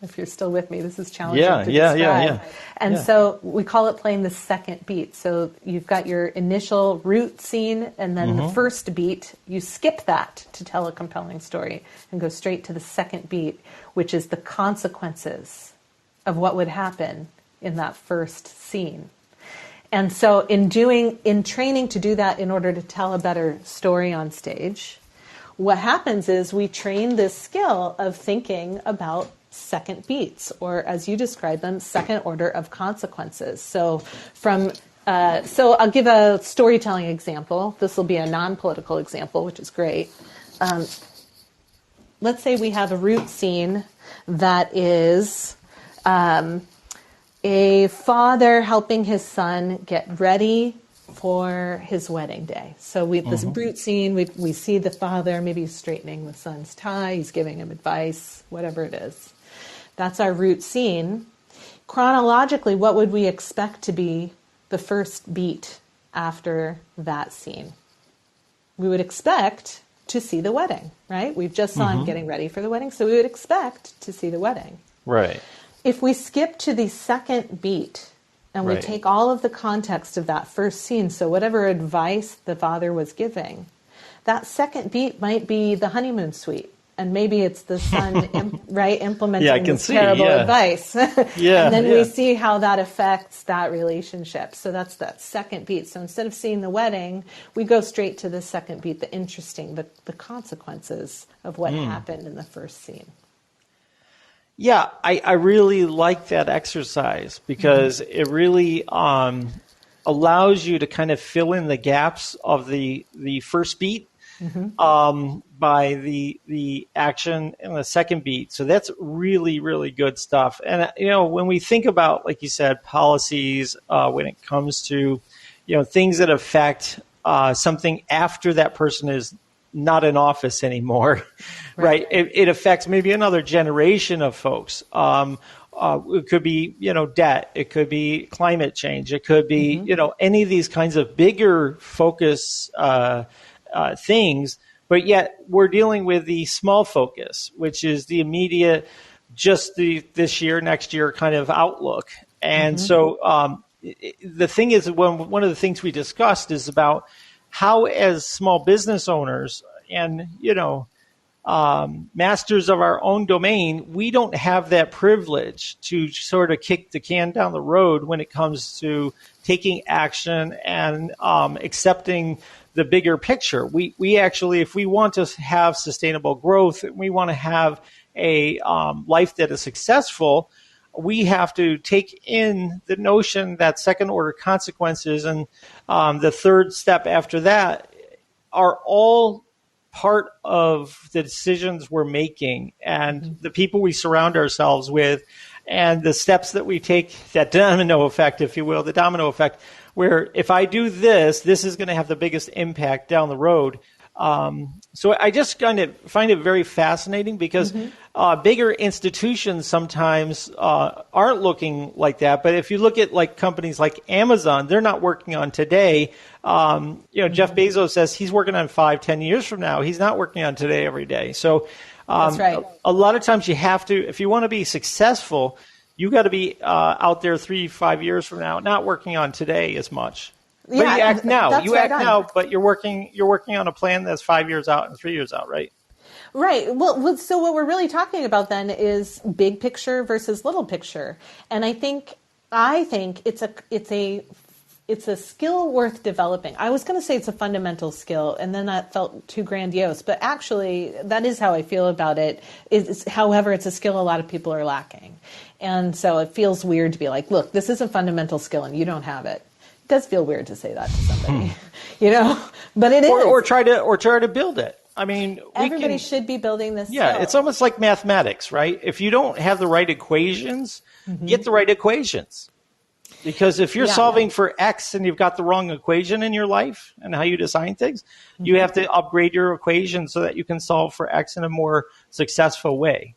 If you're still with me, this is challenging to describe. And so we call it playing the second beat. So you've got your initial root scene, and then the first beat, you skip that to tell a compelling story and go straight to the second beat, which is the consequences of what would happen in that first scene. And so in training to do that in order to tell a better story on stage, what happens is we train this skill of thinking about second beats, or as you describe them, second order of consequences. So I'll give a storytelling example. This will be a non-political example, which is great. Let's say we have a root scene that is a father helping his son get ready for his wedding day. So this root scene, we see the father, maybe he's straightening the son's tie, he's giving him advice, whatever it is. That's our root scene. Chronologically, what would we expect to be the first beat after that scene? We would expect to see the wedding, right? We've just saw him getting ready for the wedding, so we would expect to see the wedding. Right. If we skip to the second beat and we take all of the context of that first scene, so whatever advice the father was giving, that second beat might be the honeymoon suite. And maybe it's the son implementing this terrible advice. And then we see how that affects that relationship. So that's that second beat. So instead of seeing the wedding, we go straight to the second beat, the consequences of what happened in the first scene. Yeah, I really like that exercise because it really allows you to kind of fill in the gaps of the first beat by the action in the second beat. So that's really, really good stuff. And, when we think about, like you said, policies, when it comes to, things that affect something after that person is not in office anymore, right? It affects maybe another generation of folks. It could be, debt. It could be climate change. It could be, any of these kinds of bigger focus things. But yet we're dealing with the small focus, which is the immediate, just this year, next year kind of outlook. And so the thing is, one of the things we discussed is about how, as small business owners and, masters of our own domain, we don't have that privilege to sort of kick the can down the road when it comes to taking action and accepting the bigger picture. We actually, if we want to have sustainable growth, we want to have a life that is successful, we have to take in the notion that second order consequences and the third step after that are all part of the decisions we're making and the people we surround ourselves with and the steps that we take, that domino effect, if you will, the domino effect, where if I do this, this is going to have the biggest impact down the road. So I just kind of find it very fascinating because bigger institutions sometimes aren't looking like that. But if you look at like companies like Amazon, they're not working on today. Jeff Bezos says he's working on 5-10 years from now. He's not working on today every day. So that's right. A lot of times you have to, if you want to be successful, you got to be out there 3-5 years from now, not working on today as much. But you act now. You act now, but you're working on a plan that's 5 years out and 3 years out, right? Right. Well, so what we're really talking about then is big picture versus little picture, and I think it's a skill worth developing. I was going to say it's a fundamental skill, and then that felt too grandiose. But actually, that is how I feel about it. However, it's a skill a lot of people are lacking, and so it feels weird to be like, "Look, this is a fundamental skill, and you don't have it." It does feel weird to say that to somebody, but it is. Or try to build it. I mean, everybody should be building this. Yeah, skill. It's almost like mathematics, right? If you don't have the right equations, get the right equations. Because if you're solving for X and you've got the wrong equation in your life and how you design things, you have to upgrade your equation so that you can solve for X in a more successful way.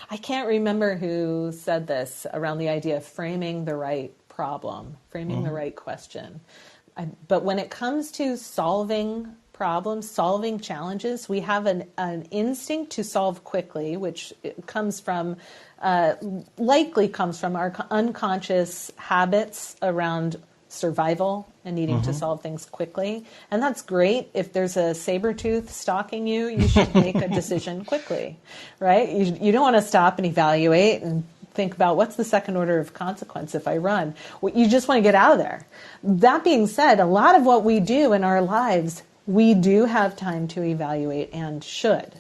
I can't remember who said this around the idea of framing the right problem, framing the right question. But when it comes to solving problems, solving challenges, we have an instinct to solve quickly, which likely comes from our unconscious habits around survival and needing to solve things quickly. And that's great. If there's a saber tooth stalking you, you should make a decision quickly, right? You don't want to stop and evaluate and think about what's the second order of consequence if I run. You just want to get out of there. That being said, a lot of what we do in our lives, we do have time to evaluate and should.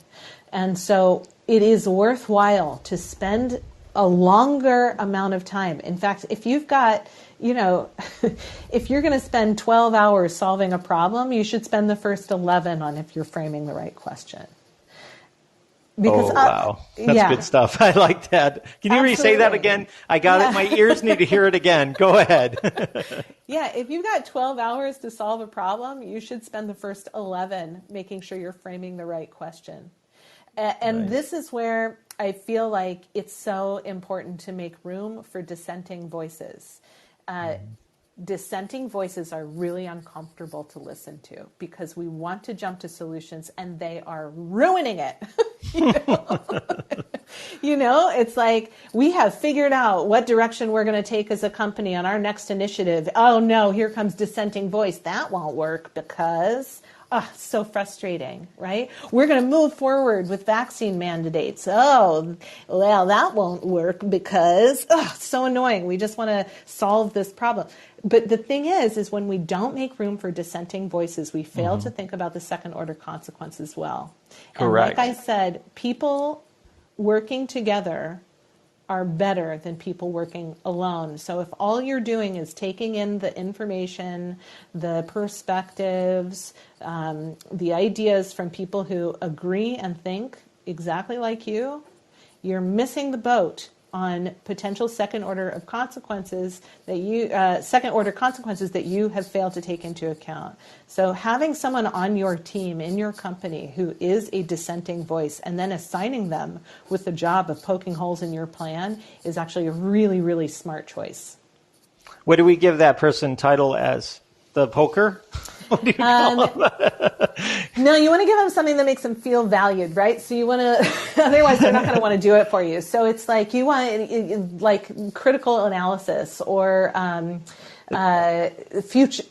And so it is worthwhile to spend a longer amount of time. In fact, if you've got, if you're going to spend 12 hours solving a problem, you should spend the first 11 on if you're framing the right question. Because, wow. That's good stuff. I like that. Can you re-say that again? I got it. My ears need to hear it again. Go ahead. If you've got 12 hours to solve a problem, you should spend the first 11 making sure you're framing the right question. And this is where I feel like it's so important to make room for dissenting voices. Dissenting voices are really uncomfortable to listen to because we want to jump to solutions and they are ruining it. It's like we have figured out what direction we're going to take as a company on our next initiative. Oh no, here comes dissenting voice. That won't work because so frustrating, right? We're going to move forward with vaccine mandates. Oh, well, that won't work because so annoying. We just want to solve this problem. But the thing is when we don't make room for dissenting voices, we fail to think about the second order consequences well. Correct. And like I said, people working together are better than people working alone. So if all you're doing is taking in the information, the perspectives, the ideas from people who agree and think exactly like you, you're missing the boat on potential second order consequences that you have failed to take into account. So having someone on your team, in your company, who is a dissenting voice and then assigning them with the job of poking holes in your plan is actually a really, really smart choice. What do we give that person title as? The poker? What do you call them? No, you want to give them something that makes them feel valued, right? So you want to, otherwise they're not going to want to do it for you. So it's like you want like critical analysis or future,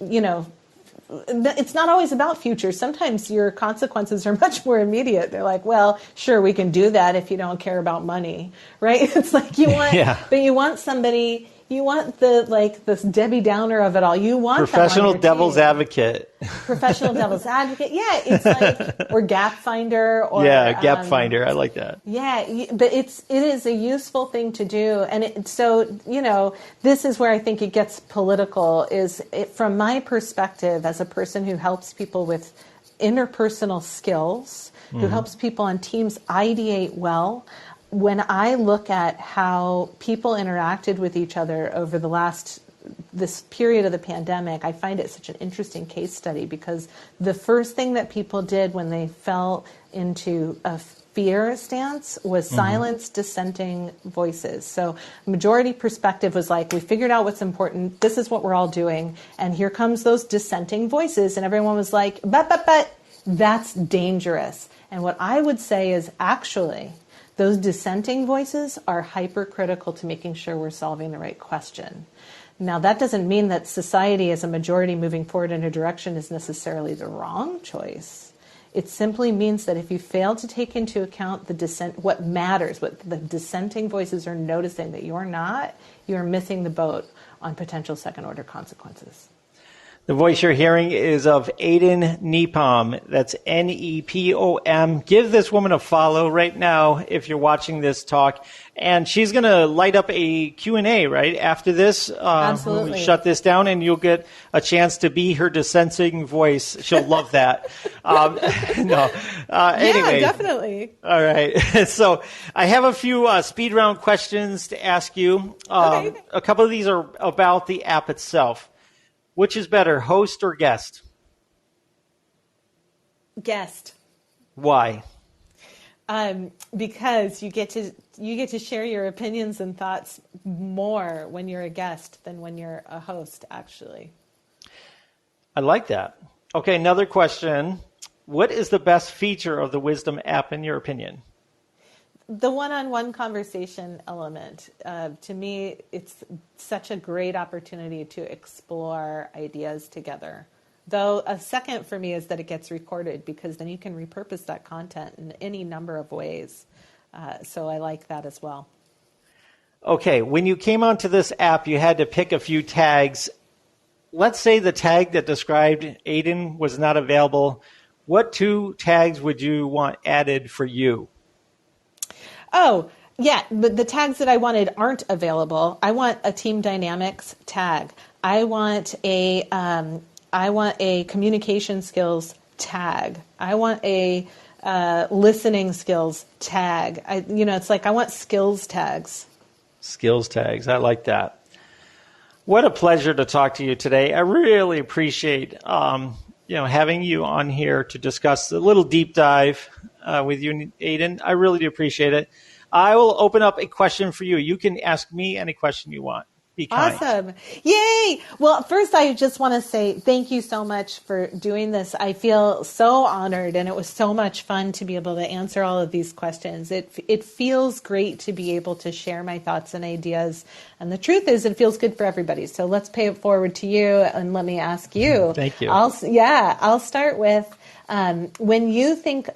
it's not always about future. Sometimes your consequences are much more immediate. They're like, well, sure, we can do that if you don't care about money, right? It's like you want, but you want somebody, you want this Debbie Downer of it all. You want professional devil's advocate. Professional devil's advocate. Yeah, it's like, or gap finder. Or, gap finder. I like that. Yeah, but it is a useful thing to do. And this is where I think it gets political, from my perspective as a person who helps people with interpersonal skills, who helps people on teams ideate well. When I look at how people interacted with each other over this period of the pandemic, I find it such an interesting case study, because the first thing that people did when they fell into a fear stance was silence dissenting voices. So majority perspective was like, we figured out what's important. This is what we're all doing. And here comes those dissenting voices. And everyone was like, but, that's dangerous. And what I would say is actually, those dissenting voices are hypercritical to making sure we're solving the right question. Now, that doesn't mean that society as a majority moving forward in a direction is necessarily the wrong choice. It simply means that if you fail to take into account what matters, what the dissenting voices are noticing that you're missing the boat on potential second-order consequences. The voice you're hearing is of Aden Nepom. That's Nepom. Give this woman a follow right now if you're watching this talk. And she's going to light up a Q&A right after this. Absolutely. We'll shut this down, and you'll get a chance to be her dissenting voice. She'll love that. Anyway. Yeah, definitely. All right. So I have a few speed round questions to ask you. Okay. A couple of these are about the app itself. Which is better, host or guest? Guest. Why? Because you get to share your opinions and thoughts more when you're a guest than when you're a host, actually. I like that. Okay, another question. What is the best feature of the Wisdom app in your opinion? The one-on-one conversation element. To me, it's such a great opportunity to explore ideas together. Though a second for me is that it gets recorded, because then you can repurpose that content in any number of ways. So I like that as well. Okay, when you came onto this app, you had to pick a few tags. Let's say the tag that described Aden was not available. What 2 tags would you want added for you? Oh, yeah, but the tags that I wanted aren't available. I want a team dynamics tag. I want a communication skills tag. I want a listening skills tag. It's like I want skills tags. Skills tags. I like that. What a pleasure to talk to you today. I really appreciate having you on here to discuss a little deep dive with you, Aden. I really do appreciate it. I will open up a question for you. You can ask me any question you want. Be kind. Awesome. Yay. Well, first, I just want to say thank you so much for doing this. I feel so honored, and it was so much fun to be able to answer all of these questions. It feels great to be able to share my thoughts and ideas. And the truth is, it feels good for everybody. So let's pay it forward to you, and let me ask you. Thank you. I'll start with when you think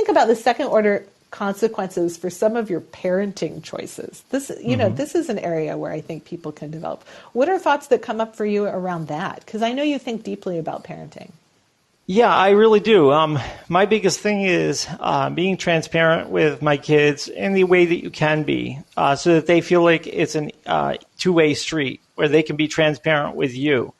about the second order consequences for some of your parenting choices. This is an area where I think people can develop. What are thoughts that come up for you around that? Because I know you think deeply about parenting. Yeah, I really do. My biggest thing is being transparent with my kids in the way that you can be, so that they feel like it's a two-way street where they can be transparent with you.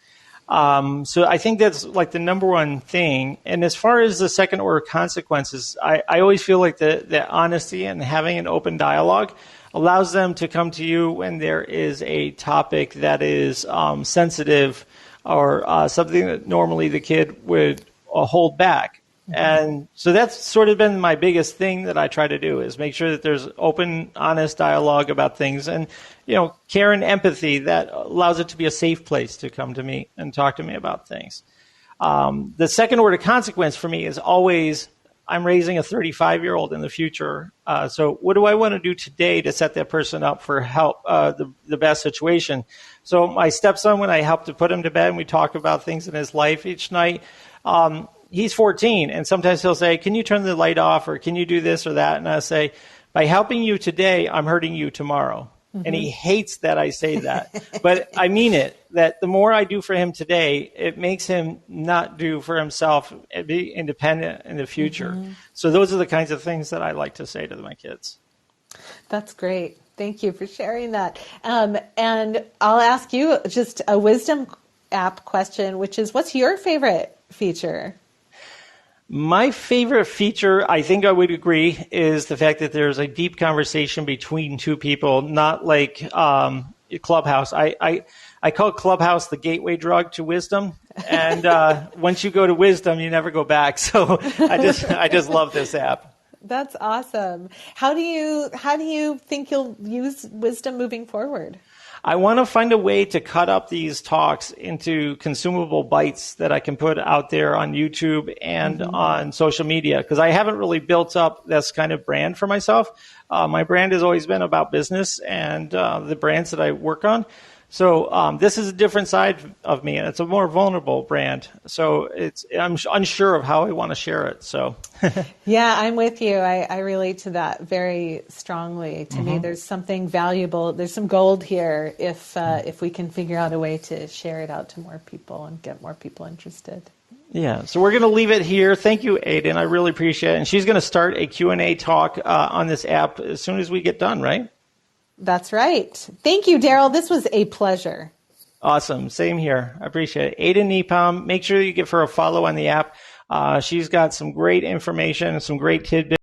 So I think that's like the number one thing. And as far as the second order consequences, I always feel like the honesty and having an open dialogue allows them to come to you when there is a topic that is sensitive or something that normally the kid would hold back. And so that's sort of been my biggest thing that I try to do, is make sure that there's open, honest dialogue about things, and care and empathy that allows it to be a safe place to come to me and talk to me about things. The second order consequence for me is always I'm raising a 35-year-old in the future. So what do I want to do today to set that person up for help, the best situation? So my stepson, when I help to put him to bed and we talk about things in his life each night, he's 14. And sometimes he'll say, can you turn the light off or can you do this or that? And I say, by helping you today, I'm hurting you tomorrow. And he hates that I say that. But I mean it, that the more I do for him today, it makes him not do for himself and be independent in the future. So those are the kinds of things that I like to say to my kids. That's great. Thank you for sharing that. And I'll ask you just a wisdom app question, which is, what's your favorite feature? My favorite feature, I think I would agree, is the fact that there's a deep conversation between two people, not like Clubhouse. I call Clubhouse the gateway drug to wisdom, and once you go to wisdom, you never go back. So I just love this app. That's awesome. How do you think you'll use wisdom moving forward? I want to find a way to cut up these talks into consumable bites that I can put out there on YouTube and on social media, because I haven't really built up this kind of brand for myself. My brand has always been about business and the brands that I work on. So this is a different side of me, and it's a more vulnerable brand. So I'm unsure of how I want to share it. So yeah, I'm with you. I relate to that very strongly. To me, there's something valuable. There's some gold here if we can figure out a way to share it out to more people and get more people interested. Yeah, so we're going to leave it here. Thank you, Aden. I really appreciate it. And she's going to start a Q&A talk on this app as soon as we get done, right? That's right. Thank you, Daryl. This was a pleasure. Awesome. Same here. I appreciate it. Aden Nepom, make sure you give her a follow on the app. She's got some great information and some great tidbits.